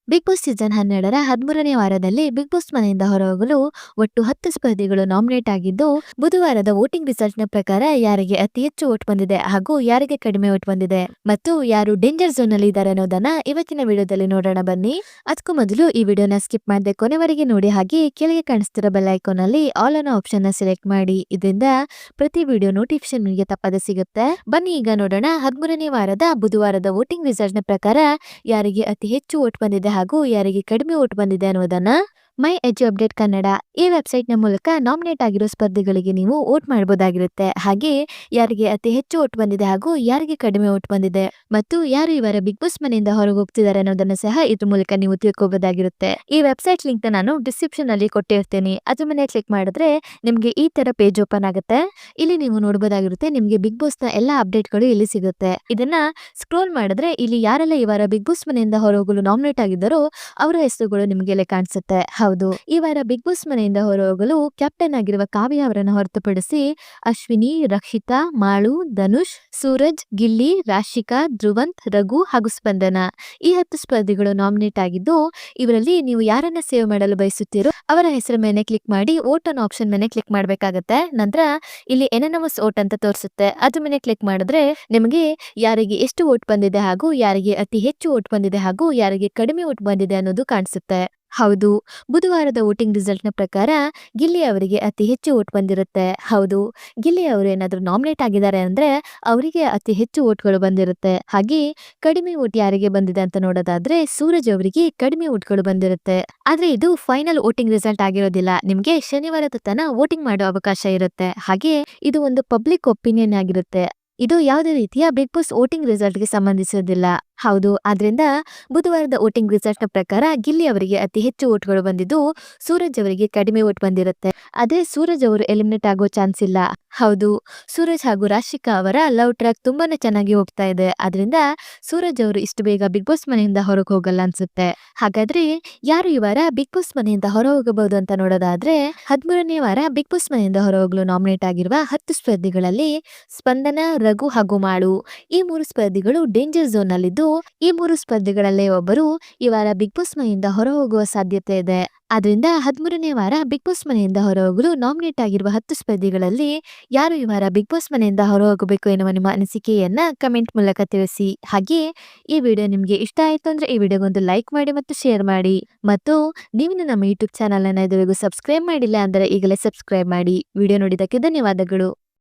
Big boss season 12ರ 13ನೇ ವಾರದಲ್ಲಿ big boss ಮನೆಯಿಂದ ಹೊರಹೋಗಲು ಒಟ್ಟು 10 ಸ್ಪರ್ಧಿಗಳು ನಾಮಿನೇಟ್ ಆಗಿದ್ದು, ಬುಧವಾರದ ವೋಟಿಂಗ್ ರಿಸಲ್ಟ್‌ನ ಪ್ರಕಾರ ಯಾರಿಗೆ ಅತಿ ಹೆಚ್ಚು ವೋಟ್ ಬಂದಿದೆ ಹಾಗೂ ಯಾರಿಗೆ ಕಡಿಮೆ ವೋಟ್ ಬಂದಿದೆ ಮತ್ತು ಯಾರು ಡೇಂಜರ್ ಝೋನ್‌ನಲ್ಲಿ ಇದ್ದಾರೆ ಅನ್ನೋದನ್ನ ಇವತ್ತಿನ ವಿಡಿಯೋದಲ್ಲಿ ನೋಡೋಣ ಬನ್ನಿ. ಅದಕ್ಕೂ ಮೊದಲು ಈ ವಿಡಿಯೋನ ಸ್ಕಿಪ್ ಮಾಡದೆ ಕೊನೆವರೆಗೆ ನೋಡಿ, ಹಾಗೆ ಕೆಳಗೆ ಕಾಣಿಸ್ತಿರೋ ಬೆಲ್ ಐಕಾನ್‌ನಲ್ಲಿ ಆಲ್ ಅನ್ನೋ ಆಪ್ಷನ್‌ನ ಸೆಲೆಕ್ಟ್ ಮಾಡಿ. ಇದರಿಂದ ಪ್ರತಿ ವಿಡಿಯೋ ನೋಟಿಫಿಕೇಶನ್ ನಿಮಗೆ ತಪ್ಪದೆ ಸಿಗುತ್ತೆ. ಬನ್ನಿ ಈಗ ನೋಡೋಣ 13ನೇ ವಾರದ ಬುಧವಾರದ ವೋಟಿಂಗ್ ರಿಸಲ್ಟ್‌ನ ಪ್ರಕಾರ ಯಾರಿಗೆ ಅತಿ ಹೆಚ್ಚು ವೋಟ್ ಬಂದಿದೆ ಹಾಗೂ ಯಾರಿಗೆ ಕಡಿಮೆ ವೋಟ್ ಬಂದಿದೆ ಅನ್ನೋದನ್ನ ಮೈ ಎಜು ಅಪ್ಡೇಟ್ ಕನ್ನಡ ಈ ವೆಬ್ಸೈಟ್‌ನ ಮೂಲಕ ನಾಮಿನೇಟ್ ಆಗಿರೋ ಸ್ಪರ್ಧಿಗಳಿಗೆ ನೀವು ವೋಟ್ ಮಾಡಬಹುದಾಗಿರುತ್ತೆ. ಹಾಗೆ ಯಾರಿಗೆ ಅತಿ ಹೆಚ್ಚು ವೋಟ್ ಬಂದಿದೆ ಹಾಗೂ ಯಾರಿಗೆ ಕಡಿಮೆ ವೋಟ್ ಬಂದಿದೆ ಮತ್ತು ಯಾರು ಇವರ ಬಿಗ್ ಬಾಸ್ ಮನೆಯಿಂದ ಹೊರಗೆ ಹೋಗ್ತಿದ್ದಾರೆ ಅನ್ನೋದನ್ನ ಸಹ ಇದ್ರ ಮೂಲಕ ನೀವು ತಿಳ್ಕೋಬಹುದಾಗಿರುತ್ತೆ. ಈ ವೆಬ್ಸೈಟ್ ಲಿಂಕ್ ನಾನು ಡಿಸ್ಕ್ರಿಪ್ಷನ್ ಅಲ್ಲಿ ಕೊಟ್ಟಿರ್ತೀನಿ. ಅದ್ರ ಮೇಲೆ ಕ್ಲಿಕ್ ಮಾಡಿದ್ರೆ ನಿಮ್ಗೆ ಈ ತರ ಪೇಜ್ ಓಪನ್ ಆಗುತ್ತೆ. ಇಲ್ಲಿ ನೀವು ನೋಡಬಹುದಾಗಿರುತ್ತೆ, ನಿಮ್ಗೆ ಬಿಗ್ ಬಾಸ್ ನ ಎಲ್ಲಾ ಅಪ್ಡೇಟ್ಗಳು ಇಲ್ಲಿ ಸಿಗುತ್ತೆ. ಇದನ್ನ ಸ್ಕ್ರೋಲ್ ಮಾಡಿದ್ರೆ ಇಲ್ಲಿ ಯಾರೆಲ್ಲ ಇವರ ಬಿಗ್ ಬಾಸ್ ಮನೆಯಿಂದ ಹೊರಹೋಗಲು ನಾಮಿನೇಟ್ ಆಗಿದ್ದಾರೋ ಅವರ ಹೆಸರುಗಳು ನಿಮ್ಗೆ ಇಲ್ಲಿ ಕಾಣಿಸುತ್ತೆ. ಹೌದು, ಈ ವಾರ ಬಿಗ್ ಬಾಸ್ ಮನೆಯಿಂದ ಹೊರಹೋಗಲು ಕ್ಯಾಪ್ಟನ್ ಆಗಿರುವ ಕಾವ್ಯ ಅವರನ್ನು ಹೊರತುಪಡಿಸಿ ಅಶ್ವಿನಿ, ರಕ್ಷಿತಾ, ಮಾಳು, ಧನುಷ್, ಸೂರಜ್, ಗಿಲ್ಲಿ, ರಾಶಿಕಾ, ಧ್ರುವಂತ್, ರಘು ಹಾಗೂ ಸ್ಪಂದನ ಈ 10 ಸ್ಪರ್ಧಿಗಳು ನಾಮಿನೇಟ್ ಆಗಿದ್ದು, ಇವರಲ್ಲಿ ನೀವು ಯಾರನ್ನ ಸೇವ್ ಮಾಡಲು ಬಯಸುತ್ತೀರೋ ಅವರ ಹೆಸರ ಮೇಲೆ ಕ್ಲಿಕ್ ಮಾಡಿ ವೋಟ್ ಅನ್ನೋ ಆಪ್ಷನ್ ಮೇಲೆ ಕ್ಲಿಕ್ ಮಾಡಬೇಕಾಗತ್ತೆ. ನಂತರ ಇಲ್ಲಿ ಎನನಮಸ್ ವೋಟ್ ಅಂತ ತೋರಿಸುತ್ತೆ. ಅದ್ರ ಮೇಲೆ ಕ್ಲಿಕ್ ಮಾಡಿದ್ರೆ ನಿಮಗೆ ಯಾರಿಗೆ ಎಷ್ಟು ವೋಟ್ ಬಂದಿದೆ ಹಾಗೂ ಯಾರಿಗೆ ಅತಿ ಹೆಚ್ಚು ವೋಟ್ ಬಂದಿದೆ ಹಾಗೂ ಯಾರಿಗೆ ಕಡಿಮೆ ವೋಟ್ ಬಂದಿದೆ ಅನ್ನೋದು ಕಾಣಿಸುತ್ತೆ. ಹೌದು, ಬುಧವಾರದ ವೋಟಿಂಗ್ ರಿಸಲ್ಟ್‌ನ ಪ್ರಕಾರ ಗಿಲ್ಲಿ ಅವರಿಗೆ ಅತಿ ಹೆಚ್ಚು ವೋಟ್ ಬಂದಿರುತ್ತೆ. ಹೌದು, ಗಿಲ್ಲಿ ಅವರು ಏನಾದರೂ ನಾಮಿನೇಟ್ ಆಗಿದ್ದಾರೆ ಅಂದ್ರೆ ಅವರಿಗೆ ಅತಿ ಹೆಚ್ಚು ವೋಟ್‌ಗಳು ಬಂದಿರುತ್ತೆ. ಹಾಗೆ ಕಡಿಮೆ ವೋಟ್ ಯಾರಿಗೆ ಬಂದಿದೆ ಅಂತ ನೋಡೋದಾದ್ರೆ ಸೂರಜ್ ಅವರಿಗೆ ಕಡಿಮೆ ವೋಟ್‌ಗಳು ಬಂದಿರುತ್ತೆ. ಆದ್ರೆ ಇದು ಫೈನಲ್ ವೋಟಿಂಗ್ ರಿಸಲ್ಟ್ ಆಗಿರೋದಿಲ್ಲ. ನಿಮ್ಗೆ ಶನಿವಾರದ ತನಕ ವೋಟಿಂಗ್ ಮಾಡೋ ಅವಕಾಶ ಇರುತ್ತೆ. ಹಾಗೆ ಇದು ಒಂದು ಪಬ್ಲಿಕ್ ಒಪಿನಿಯನ್ ಆಗಿರುತ್ತೆ. ಇದು ಯಾವುದೇ ರೀತಿಯ ಬಿಗ್ ಬಾಸ್ ವೋಟಿಂಗ್ ರಿಸಲ್ಟ್‌ಗೆ ಸಂಬಂಧಿಸೋದಿಲ್ಲ. ಹೌದು, ಆದ್ರಿಂದ ಬುಧವಾರದ ವೋಟಿಂಗ್ ರಿಸಲ್ಟ್‌ನ ಪ್ರಕಾರ ಗಿಲ್ಲಿ ಅವರಿಗೆ ಅತಿ ಹೆಚ್ಚು ವೋಟ್‌ಗಳು ಬಂದಿದ್ದು, ಸೂರಜ್ ಅವರಿಗೆ ಕಡಿಮೆ ವೋಟ್ ಬಂದಿರುತ್ತೆ. ಅದೇ ಸೂರಜ್ ಅವರು ಎಲಿಮಿನೇಟ್ ಆಗೋ ಚಾನ್ಸ್ ಇಲ್ಲ. ಹೌದು, ಸೂರಜ್ ಹಾಗೂ ರಾಶಿಕಾ ಅವರ ಲವ್ ಟ್ರ್ಯಾಕ್ ತುಂಬಾನೇ ಚೆನ್ನಾಗಿ ಹೋಗ್ತಾ ಇದೆ. ಆದ್ರಿಂದ ಸೂರಜ್ ಅವರು ಇಷ್ಟು ಬೇಗ ಬಿಗ್ ಬಾಸ್ ಮನೆಯಿಂದ ಹೊರಗೆ ಹೋಗಲ್ಲ ಅನ್ಸುತ್ತೆ. ಹಾಗಾದ್ರೆ ಯಾರು ಈ ವಾರ ಬಿಗ್ ಬಾಸ್ ಮನೆಯಿಂದ ಹೊರ ಹೋಗಬಹುದು ಅಂತ ನೋಡೋದಾದ್ರೆ 13ನೇ ವಾರ ಬಿಗ್ ಬಾಸ್ ಮನೆಯಿಂದ ಹೊರಹೋಗಲು ನಾಮಿನೇಟ್ ಆಗಿರುವ 10 ಸ್ಪರ್ಧಿಗಳಲ್ಲಿ ಸ್ಪಂದನ, ರಘು ಹಾಗೂ ಮಾಳು ಈ 3 ಸ್ಪರ್ಧಿಗಳು ಡೇಂಜರ್ ಝೋನ್ ನಲ್ಲಿದ್ದು, ಈ 3 ಸ್ಪರ್ಧಿಗಳಲ್ಲೇ ಒಬ್ಬರು ಈ ವಾರ ಬಿಗ್ ಬಾಸ್ ಮನೆಯಿಂದ ಹೊರ ಹೋಗುವ ಸಾಧ್ಯತೆ ಇದೆ. ಆದ್ರಿಂದ 13ನೇ ವಾರ ಬಿಗ್ ಬಾಸ್ ಮನೆಯಿಂದ ಹೊರಹೋಗಲು ನಾಮಿನೇಟ್ ಆಗಿರುವ 10 ಸ್ಪರ್ಧಿಗಳಲ್ಲಿ ಯಾರು ಈ ವಾರ ಬಿಗ್ ಬಾಸ್ ಮನೆಯಿಂದ ಹೊರ ಹೋಗಬೇಕು ಎನ್ನುವ ನಿಮ್ಮ ಅನಿಸಿಕೆಯನ್ನ ಕಮೆಂಟ್ ಮೂಲಕ ತಿಳಿಸಿ. ಹಾಗೆ ಈ ವಿಡಿಯೋ ನಿಮ್ಗೆ ಇಷ್ಟ ಆಯ್ತು ಅಂದ್ರೆ ಈ ವಿಡಿಯೋಗೊಂದು ಲೈಕ್ ಮಾಡಿ ಮತ್ತು ಶೇರ್ ಮಾಡಿ. ಮತ್ತು ನೀವು ನಮ್ಮ ಯೂಟ್ಯೂಬ್ ಚಾನಲ್ ಅನ್ನ ಇದುವರೆಗೂ ಸಬ್ಸ್ಕ್ರೈಬ್ ಮಾಡಿಲ್ಲ ಅಂದ್ರೆ ಈಗಲೇ ಸಬ್ಸ್ಕ್ರೈಬ್ ಮಾಡಿ. ವಿಡಿಯೋ ನೋಡಿದ್ದಕ್ಕೆ ಧನ್ಯವಾದಗಳು.